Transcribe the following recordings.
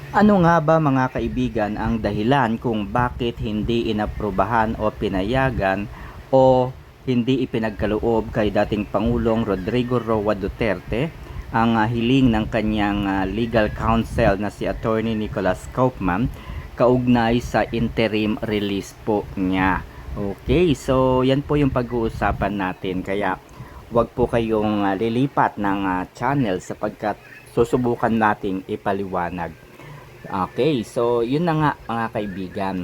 Ano nga ba mga kaibigan ang dahilan kung bakit hindi inaprubahan o pinayagan o hindi ipinagkaloob kay dating Pangulong Rodrigo Roa Duterte ang hiling ng kanyang legal counsel na si Attorney Nicholas Kaufman kaugnay sa interim release po niya. Okay, so yan po yung pag-uusapan natin, kaya wag po kayong lilipat ng channel sapagkat susubukan nating ipaliwanag. Okay, so yun na nga mga kaibigan.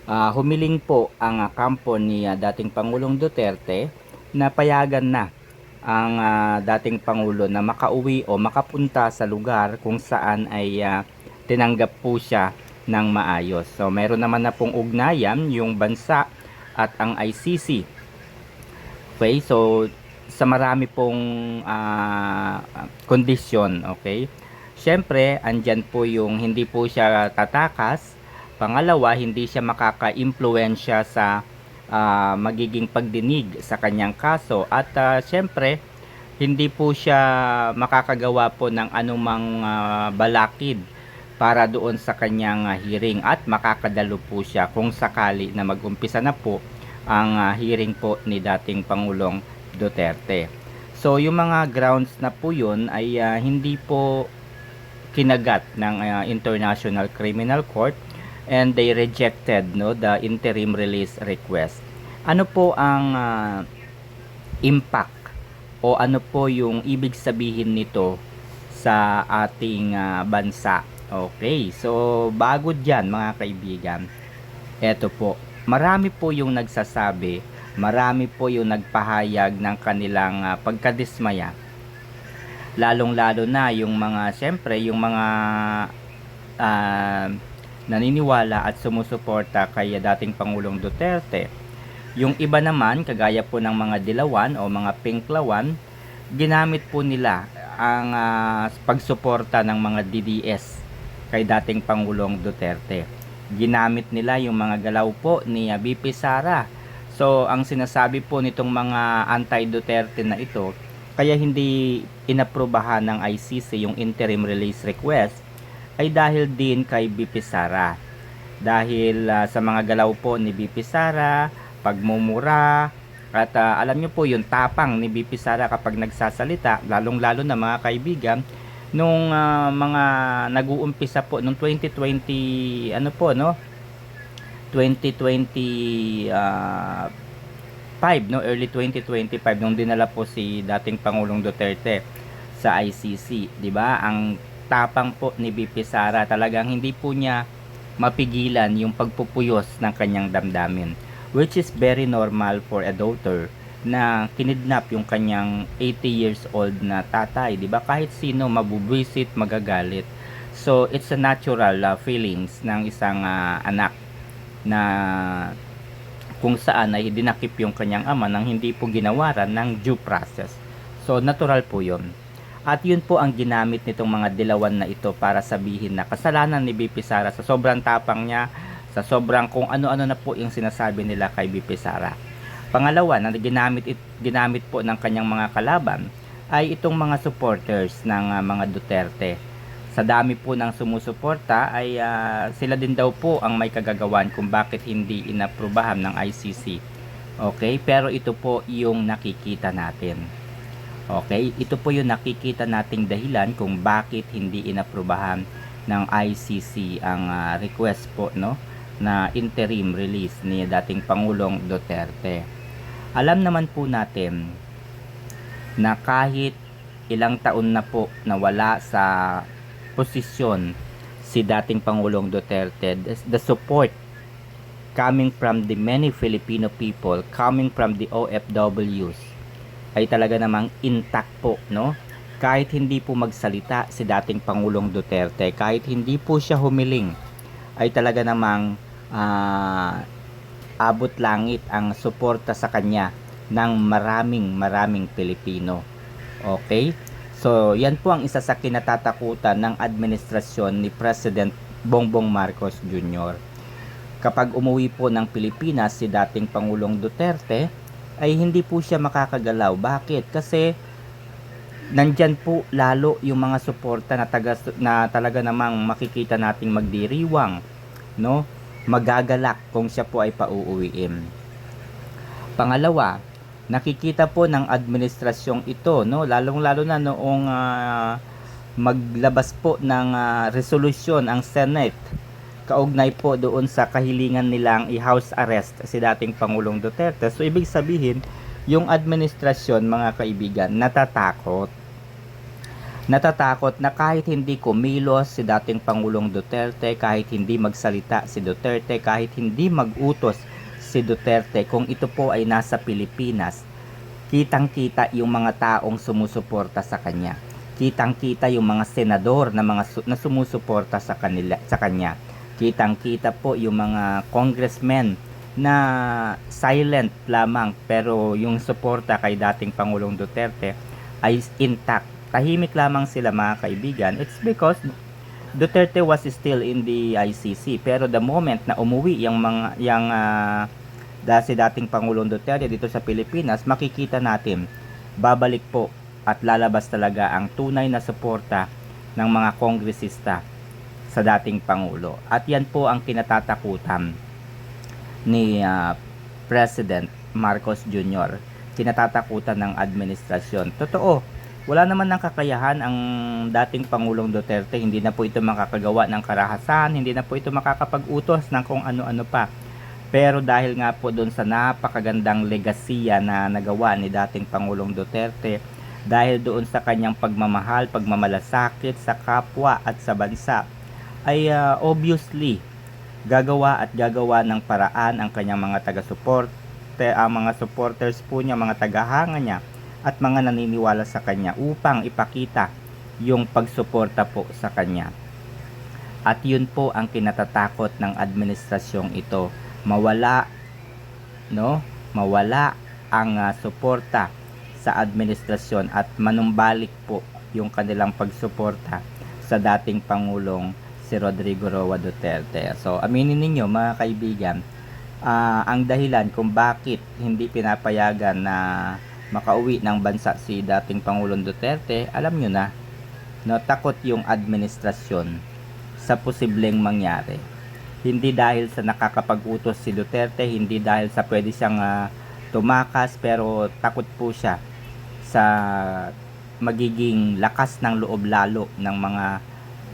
Humiling po ang kampo ni dating Pangulong Duterte na payagan na ang dating Pangulo na makauwi o makapunta sa lugar kung saan ay tinanggap po siya ng maayos. So meron naman na pong ugnayan yung bansa at ang ICC. Okay, so sa marami pong kondisyon, okay? Siyempre, andyan po yung hindi po siya tatakas. Pangalawa, hindi siya makaka-impluwensya sa magiging pagdinig sa kanyang kaso. At siyempre, hindi po siya makakagawa po ng anumang balakid para doon sa kanyang hearing, at makakadalo po siya kung sakali na mag-umpisa na po ang hearing po ni dating Pangulong Duterte. So yung mga grounds na po yun ay hindi po kinagat ng International Criminal Court, and they rejected the interim release request. Ano po ang impact o ano po yung ibig sabihin nito sa ating bansa? Okay, so bago dyan mga kaibigan, eto po, marami po yung nagsasabi, marami po yung nagpahayag ng kanilang pagkadismaya, lalong-lalo na yung mga, siyempre, yung mga naniniwala at sumusuporta kay dating Pangulong Duterte. Yung iba naman, kagaya po ng mga dilawan o mga pinklawan, ginamit po nila ang pagsuporta ng mga DDS kay dating Pangulong Duterte. Ginamit nila yung mga galaw po ni BP Sara. So, ang sinasabi po nitong mga anti-Duterte na ito, kaya hindi inaprubahan ng ICC yung interim release request, ay dahil din kay BP Sara. Dahil sa mga galaw po ni BP Sara, pagmumura, at alam nyo po yung tapang ni BP Sara kapag nagsasalita, lalong-lalo na mga kaibigan, nung mga nag-uumpisa po nung 2020, ano po, no? 2020 early 2025, nung dinala po si dating Pangulong Duterte sa ICC, 'di ba? Ang tapang po ni BP Sara, talagang hindi po niya mapigilan yung pagpupuyos ng kanyang damdamin, which is very normal for a daughter na kinidnap yung kanyang 80 years old na tatay, 'di ba? Kahit sino mabubwisit, magagalit. So it's a natural feelings ng isang anak na kung saan ay dinakip yung kanyang ama nang hindi po ginawaran ng due process. So natural po yun. At yun po ang ginamit nitong mga dilawan na ito para sabihin na kasalanan ni BP Sara sa sobrang tapang niya, sa sobrang kung ano-ano na po yung sinasabi nila kay BP Sara. Pangalawa, na ginamit po ng kanyang mga kalaban ay itong mga supporters ng mga Duterte. Sa dami po ng sumusuporta ay sila din daw po ang may kagagawan kung bakit hindi inaprubahan ng ICC. Okay, pero ito po yung nakikita natin. Okay, ito po yung nakikita nating dahilan kung bakit hindi inaprubahan ng ICC ang request po, no, na interim release ni dating Pangulong Duterte. Alam naman po natin na kahit ilang taon na po na wala sa posisyon si dating Pangulong Duterte, the support coming from the many Filipino people, coming from the OFWs, ay talaga namang intact po, no? Kahit hindi po magsalita si dating Pangulong Duterte, kahit hindi po siya humiling, ay talaga namang abot langit ang suporta sa kanya ng maraming Pilipino. Okay? So, yan po ang isa sa kinatatakutan ng administrasyon ni President Bongbong Marcos Jr. Kapag umuwi po ng Pilipinas si dating Pangulong Duterte, ay hindi po siya makakagalaw. Bakit? Kasi nandyan po lalo yung mga suporta na talaga namang makikita nating magdiriwang, no? Magagalak kung siya po ay pauuwiin. Pangalawa, nakikita po ng administrasyong ito, no, lalong-lalo na noong maglabas po ng resolusyon ang Senate kaugnay po doon sa kahilingan nilang i-house arrest si dating Pangulong Duterte. So ibig sabihin, yung administrasyon, mga kaibigan, natatakot na kahit hindi kumilos si dating Pangulong Duterte, kahit hindi magsalita si Duterte, kahit hindi magutos si Duterte, kung ito po ay nasa Pilipinas, kitang-kita yung mga taong sumusuporta sa kanya. Kitang-kita yung mga senador na sumusuporta sa kanya. Kitang-kita po yung mga congressmen na silent lamang, pero yung suporta kay dating Pangulong Duterte ay intact. Tahimik lamang sila, mga kaibigan. It's because Duterte was still in the ICC, pero the moment na umuwi si dating Pangulong Duterte dito sa Pilipinas, makikita natin babalik po at lalabas talaga ang tunay na suporta ng mga kongresista sa dating Pangulo. At yan po ang kinatatakutan ni President Marcos Jr. Kinatatakutan ng administrasyon. Totoo, wala naman ng kakayahan ang dating Pangulong Duterte. Hindi na po ito makakagawa ng karahasan, hindi na po ito makakapag-utos ng kung ano-ano pa. Pero dahil nga po doon sa napakagandang legasiya na nagawa ni dating Pangulong Duterte, dahil doon sa kanyang pagmamahal, pagmamalasakit sa kapwa at sa bansa, ay obviously gagawa ng paraan ang kanyang mga ang mga supporters po niya, mga tagahanga niya at mga naniniwala sa kanya upang ipakita yung pagsuporta po sa kanya. At yun po ang kinatatakot ng administrasyong ito, mawala ang suporta sa administrasyon at manumbalik po yung kanilang pagsuporta sa dating Pangulong si Rodrigo Roa Duterte. So aminin ninyo, mga kaibigan, ang dahilan kung bakit hindi pinapayagan na makauwi ng bansa si dating Pangulong Duterte, alam nyo na, takot yung administrasyon sa posibleng mangyari. Hindi dahil sa nakakapag-utos si Duterte, hindi dahil sa pwede siyang tumakas, pero takot po siya sa magiging lakas ng loob lalo ng mga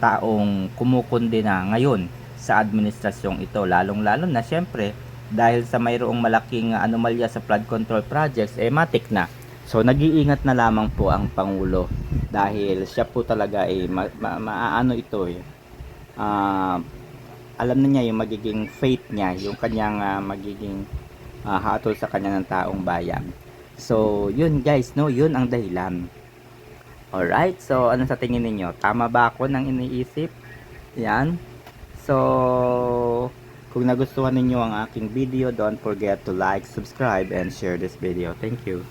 taong kumukundina ngayon sa administrasyong ito. Lalong-lalo na syempre dahil sa mayroong malaking anomalya sa flood control projects, matik na. So nag-iingat na lamang po ang Pangulo dahil siya po talaga maano ito alam na niya yung magiging fate niya, yung kanyang magiging hatol sa kanya ng taong bayan. So yun guys, yun ang dahilan. Alright, so ano sa tingin ninyo? Tama ba ako ng iniisip? Yan. So kung nagustuhan ninyo ang aking video, don't forget to like, subscribe, and share this video. Thank you.